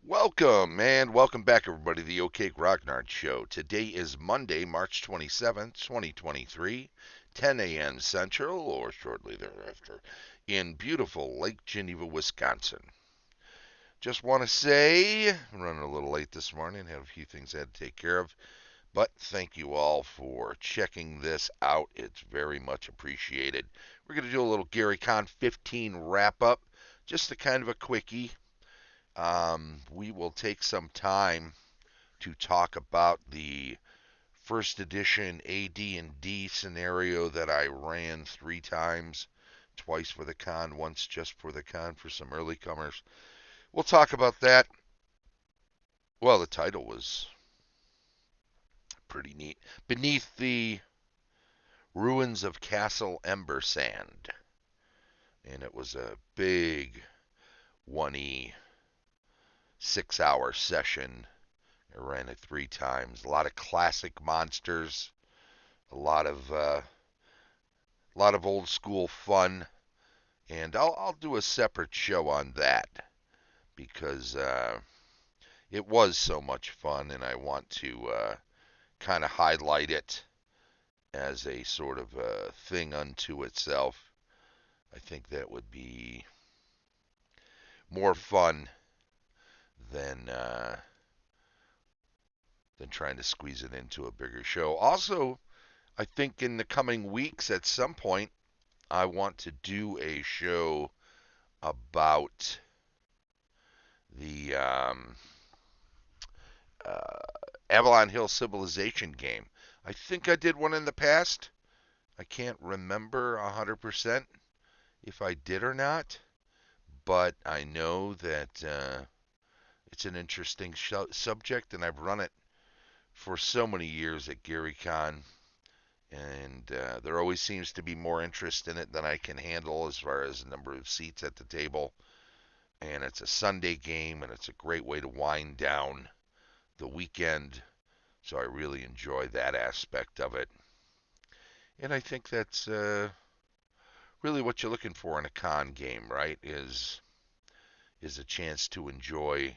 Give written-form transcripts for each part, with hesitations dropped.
Welcome and welcome back, everybody, to the OK Grognard Show. Today is Monday, March 27th, 2023, 10 a.m. Central, or shortly thereafter, in beautiful Lake Geneva, Wisconsin. Just want to say, I'm running a little late this morning, had a few things I had to take care of, but thank you all for checking this out. It's very much appreciated. We're going to do a little Gary Con 15 wrap up, just a kind of a quickie. We will take some time to talk about the first edition AD&D scenario that I ran 3 times, twice for the con, once just for the con for some early comers. We'll talk about that. Well, the title was pretty neat. Beneath the Ruins of Castle Embersand. And it was a big 1E 6-hour session. I ran it 3 times. A lot of classic monsters, a lot of old school fun, and I'll do a separate show on that because it was so much fun, and I want to kind of highlight it as a sort of a thing unto itself. I think that would be more fun than trying to squeeze it into a bigger show. Also, I think in the coming weeks at some point, I want to do a show about the uh, Avalon Hill Civilization game. I think I did one in the past. I can't remember 100% if I did or not, but I know that it's an interesting subject, and I've run it for so many years at GaryCon, and there always seems to be more interest in it than I can handle as far as the number of seats at the table. And it's a Sunday game, and it's a great way to wind down the weekend. So I really enjoy that aspect of it. And I think that's really what you're looking for in a con game, right? Is a chance to enjoy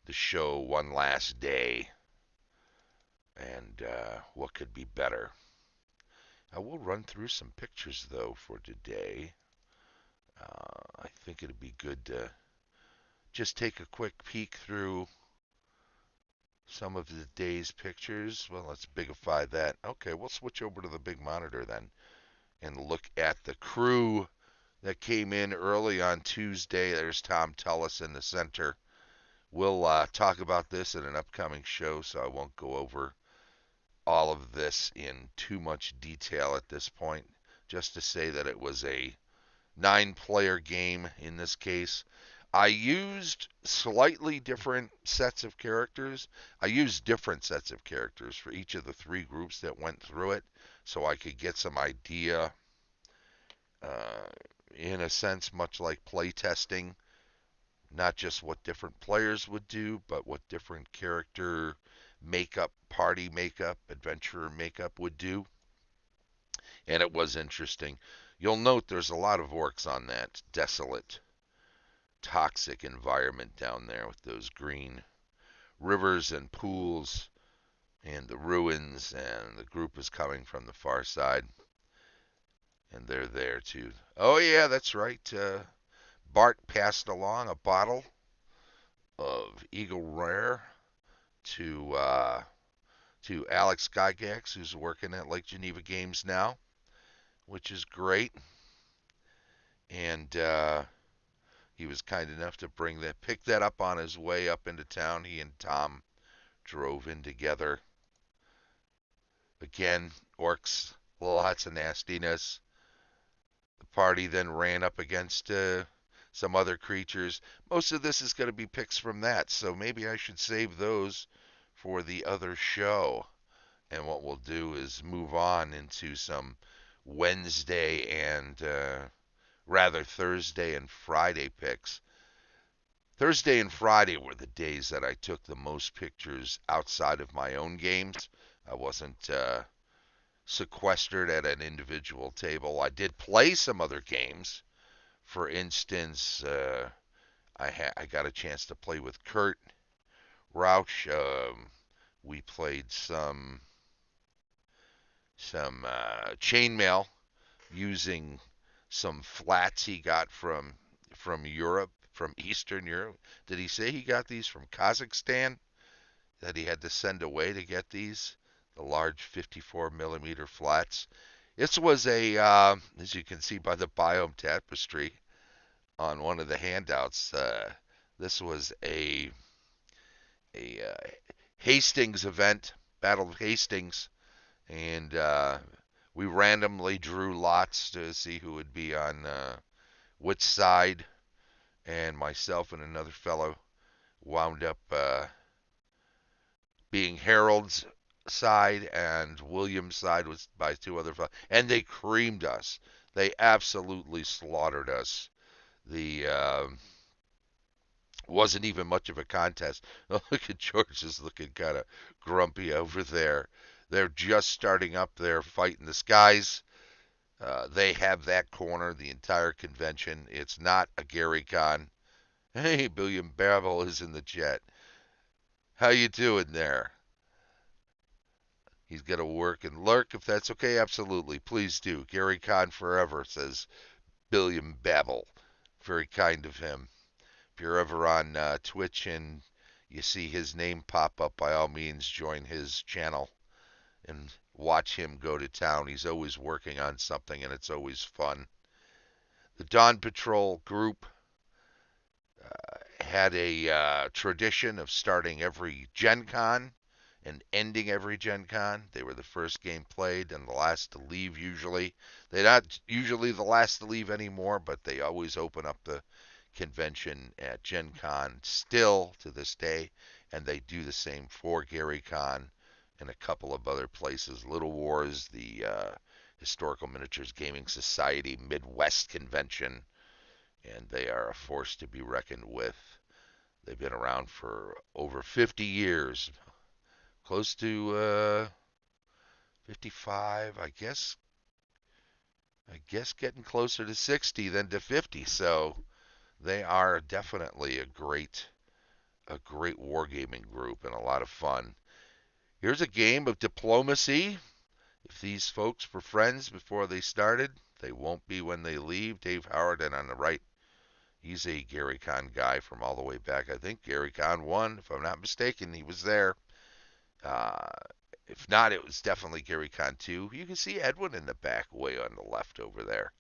the show one last day. And what could be better? I will run through some pictures though for today. I think it'd be good to just take a quick peek through some of the day's pictures. Well, let's bigify that. Okay, we'll switch over to the big monitor then and look at the crew that came in early on Tuesday. There's Tom Tullis in the center. We'll talk about this in an upcoming show, so I won't go over all of this in too much detail at this point. Just to say that it was a 9-player game in this case. I used slightly different sets of characters. I used different sets of characters for each of the 3 groups that went through it, so I could get some idea, uh, in a sense, much like play testing, not just what different players would do, but what different character makeup, party makeup, adventurer makeup would do. And it was interesting. You'll note there's a lot of orcs on that desolate, toxic environment down there with those green rivers and pools and the ruins, and the group is coming from the far side, and they're there too. Oh yeah, that's right. Bart passed along a bottle of Eagle Rare to Alex Gygax, who's working at Lake Geneva Games now, which is great. And he was kind enough to pick that up on his way up into town. He and Tom drove in together. Again, orcs, lots of nastiness. The party then ran up against some other creatures. Most of this is going to be picks from that, so maybe I should save those for the other show. And what we'll do is move on into some Wednesday and rather Thursday and Friday picks. Thursday and Friday were the days that I took the most pictures outside of my own games. I wasn't sequestered at an individual table. I did play some other games. For instance, I got a chance to play with Kurt Rausch. We played some chainmail using some flats he got from Europe, from Eastern Europe. Did he say he got these from Kazakhstan? That he had to send away to get these, the large 54 millimeter flats. This was as you can see by the biome tapestry on one of the handouts, this was a Hastings event, Battle of Hastings, and we randomly drew lots to see who would be on which side, and myself and another fellow wound up being Harold's side, and William's side was by two other fellows, and they creamed us. They absolutely slaughtered us. The wasn't even much of a contest. Look at George is looking kind of grumpy over there. They're just starting up their fight in the skies. They have that corner the entire convention. It's not a Gary Con. Hey, Billiam Babel is in the chat. How you doing there? He's got to work and lurk if that's okay. Absolutely, please do. Gary Con forever, says Billiam Babel. Very kind of him. If you're ever on Twitch and you see his name pop up, by all means join his channel and watch him go to town. He's always working on something and it's always fun. The Dawn Patrol group had a tradition of starting every Gen Con and ending every Gen Con. They were the first game played and the last to leave usually. They're not usually the last to leave anymore, but they always open up the convention at Gen Con still to this day, and they do the same for Gary Con and a couple of other places. Little Wars, the Historical Miniatures Gaming Society Midwest Convention, and they are a force to be reckoned with. They've been around for over 50 years, close to 55, I guess getting closer to 60 than to 50. So they are definitely a great wargaming group and a lot of fun. Here's a game of diplomacy. If these folks were friends before they started, they won't be when they leave. Dave Howard, and on the right, he's a Gary Con guy from all the way back. I think Gary Con 1, if I'm not mistaken, he was there. Uh, if not, it was definitely Gary Con 2. You can see Edwin in the back way on the left over there.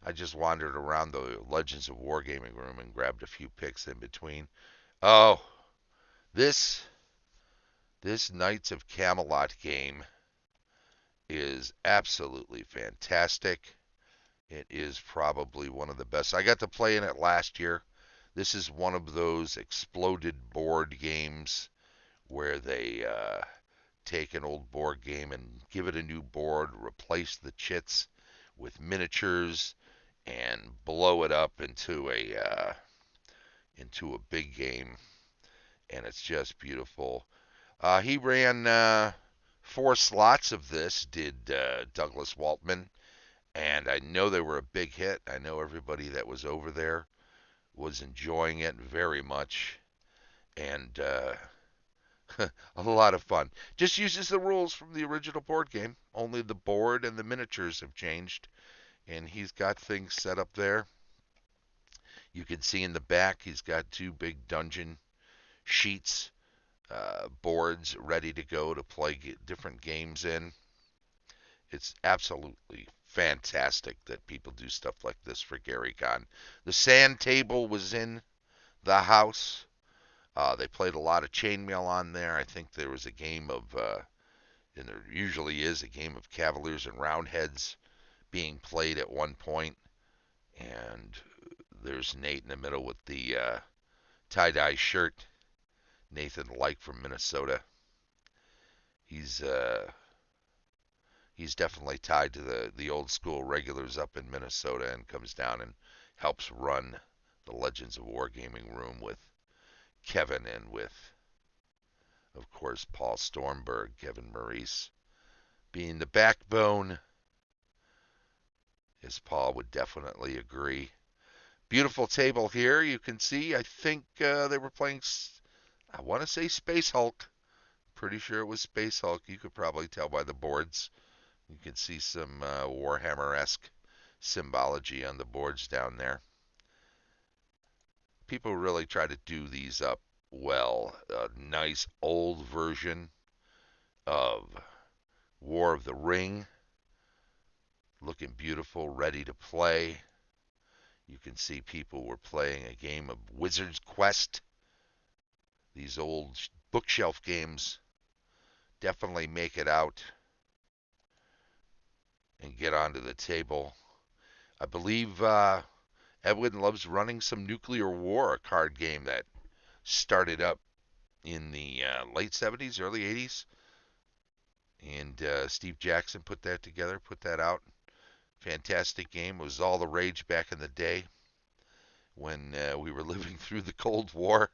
I just wandered around the Legends of Wargaming room and grabbed a few pics in between. Oh, this Knights of Camelot game is absolutely fantastic. It is probably one of the best. I got to play in it last year. This is one of those exploded board games where they take an old board game and give it a new board, replace the chits with miniatures, and blow it up into a big game. And it's just beautiful. He ran 4 slots of this, did Douglas Waltman, and I know they were a big hit. I know everybody that was over there was enjoying it very much, and a lot of fun. Just uses the rules from the original board game, only the board and the miniatures have changed, and he's got things set up there. You can see in the back he's got 2 big dungeon sheets, boards ready to go to play different games in. It's absolutely fantastic that people do stuff like this for Gary Con. The sand table was in the house. They played a lot of chainmail on there. I think there was a game of, and there usually is a game of Cavaliers and Roundheads being played at one point. And there's Nate in the middle with the tie-dye shirt. Nathan Like from Minnesota. He's definitely tied to the old school regulars up in Minnesota and comes down and helps run the Legends of Wargaming room with Kevin and with, of course, Paul Stormberg, Kevin Maurice being the backbone, as Paul would definitely agree. Beautiful table here. You can see, I think they were playing, I want to say Space Hulk. Pretty sure it was Space Hulk. You could probably tell by the boards. You can see some Warhammer-esque symbology on the boards down there. People really try to do these up well. A nice old version of War of the Ring, looking beautiful, ready to play. You can see people were playing a game of Wizard's Quest. These old bookshelf games definitely make it out and get onto the table. I believe Edwin loves running some Nuclear War, a card game that started up in the late 70s, early 80s. And Steve Jackson put that together, put that out. Fantastic game. It was all the rage back in the day when we were living through the Cold War.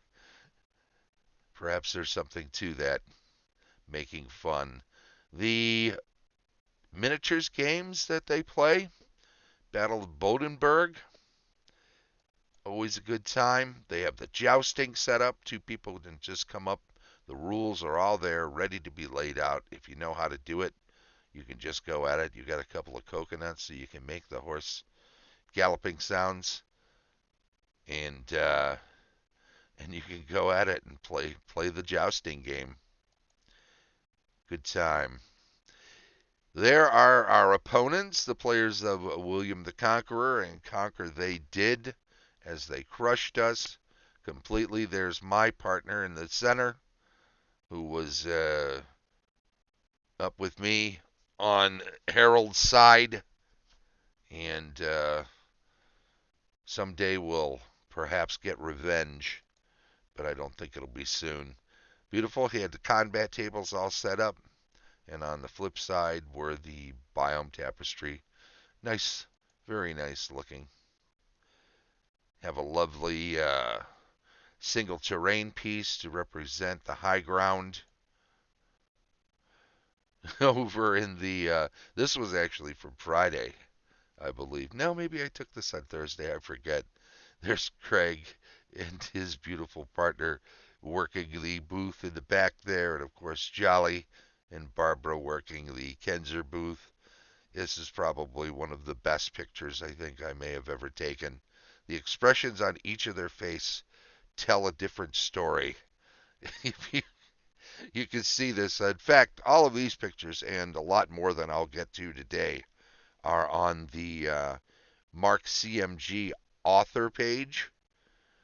Perhaps there's something to that, making fun. The miniatures games that they play, Battle of Bodenberg, always a good time. They have the jousting set up. Two people can just come up. The rules are all there, ready to be laid out. If you know how to do it, you can just go at it. You got a couple of coconuts so you can make the horse galloping sounds, and you can go at it and play the jousting game. Good time. There are our opponents, the players of William the Conqueror, and conquer they did as they crushed us completely. There's my partner in the center, who was up with me on Harold's side, and someday we'll perhaps get revenge, but I don't think it'll be soon. Beautiful. He had the combat tables all set up, and on the flip side were the biome tapestry. Nice, very nice looking. Have a lovely single terrain piece to represent the high ground. Over in the, this was actually from Friday, I believe. No, maybe I took this on Thursday, I forget. There's Craig and his beautiful partner working the booth in the back there, and of course Jolly and Barbara working the Kenzer booth. This is probably one of the best pictures I think I may have ever taken. The expressions on each of their face tell a different story. If you can see this. In fact, all of these pictures and a lot more than I'll get to today are on the Mark CMG author page.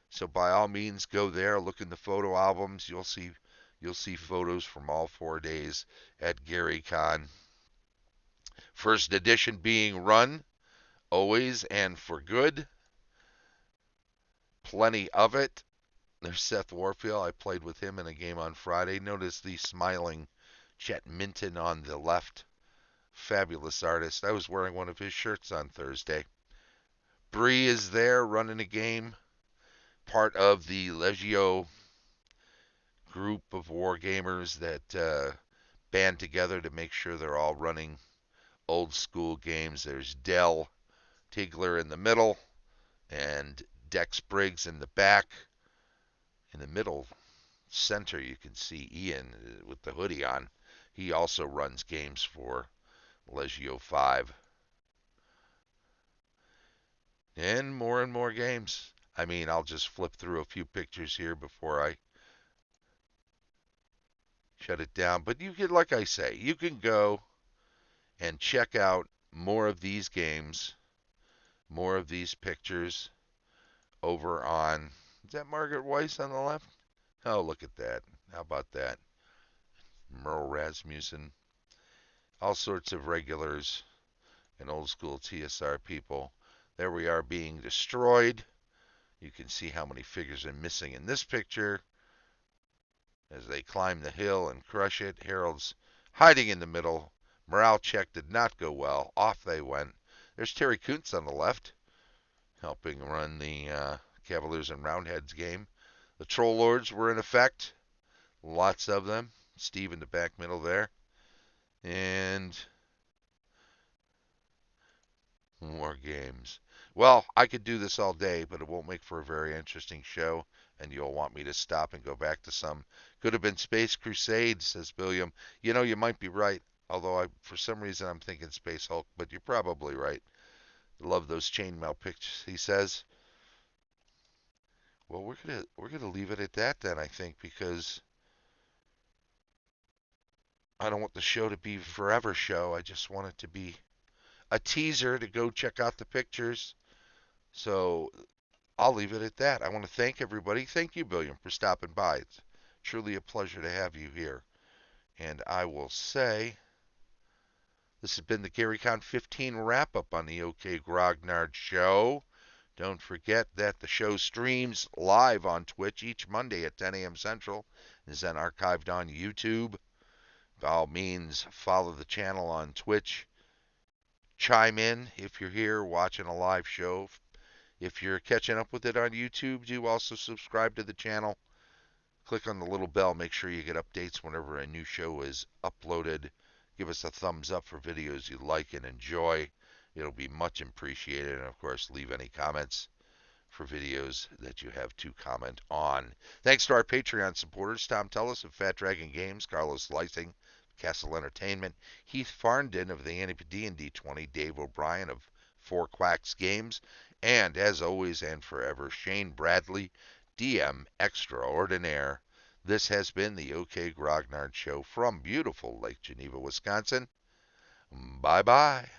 So by all means, go there, look in the photo albums. You'll see photos from all 4 days at GaryCon. First edition being run, always and for good. Plenty of it. There's Seth Warfield. I played with him in a game on Friday. Notice the smiling Chet Minton on the left. Fabulous artist. I was wearing one of his shirts on Thursday. Bree is there running a game. Part of the Legio group of war gamers that band together to make sure they're all running old school games. There's Dell Tigler in the middle and Dex Briggs in the back. In the middle center, you can see Ian with the hoodie on. He also runs games for Legio 5. And more games. I mean, I'll just flip through a few pictures here before I shut it down. But you can, like I say, you can go and check out more of these games, more of these pictures over on, is that Margaret Weiss on the left? Oh, look at that. How about that? Merle Rasmussen. All sorts of regulars and old school TSR people. There we are being destroyed. You can see how many figures are missing in this picture as they climb the hill and crush it. Harold's hiding in the middle. Morale check did not go well. Off they went. There's Terry Kuntz on the left, helping run the Cavaliers and Roundheads game. The Troll Lords were in effect. Lots of them. Steve in the back middle there. And more games. Well, I could do this all day, but it won't make for a very interesting show, and you'll want me to stop and go back to some. Could have been Space Crusade, says Billiam. You know, you might be right, although for some reason I'm thinking Space Hulk, but you're probably right. Love those chainmail pictures, he says. Well, we're gonna leave it at that then, I think, because I don't want the show to be a forever show. I just want it to be a teaser to go check out the pictures. So I'll leave it at that. I want to thank everybody. Thank you, Billiam, for stopping by. It's truly a pleasure to have you here. And I will say this has been the GaryCon 15 wrap up on the OK Grognard Show. Don't forget that the show streams live on Twitch each Monday at 10 a.m. Central and is then archived on YouTube. By all means, follow the channel on Twitch. Chime in if you're here watching a live show. If you're catching up with it on YouTube, do also subscribe to the channel. Click on the little bell. Make sure you get updates whenever a new show is uploaded. Give us a thumbs up for videos you like and enjoy. It'll be much appreciated. And of course, leave any comments for videos that you have to comment on. Thanks to our Patreon supporters, Tom Tellis of Fat Dragon Games, Carlos Lysing, Castle Entertainment, Heath Farndon of the D&D 20, Dave O'Brien of 4Quacks Games, and as always and forever, Shane Bradley, DM Extraordinaire. This has been the OK Grognard Show from beautiful Lake Geneva, Wisconsin. Bye-bye.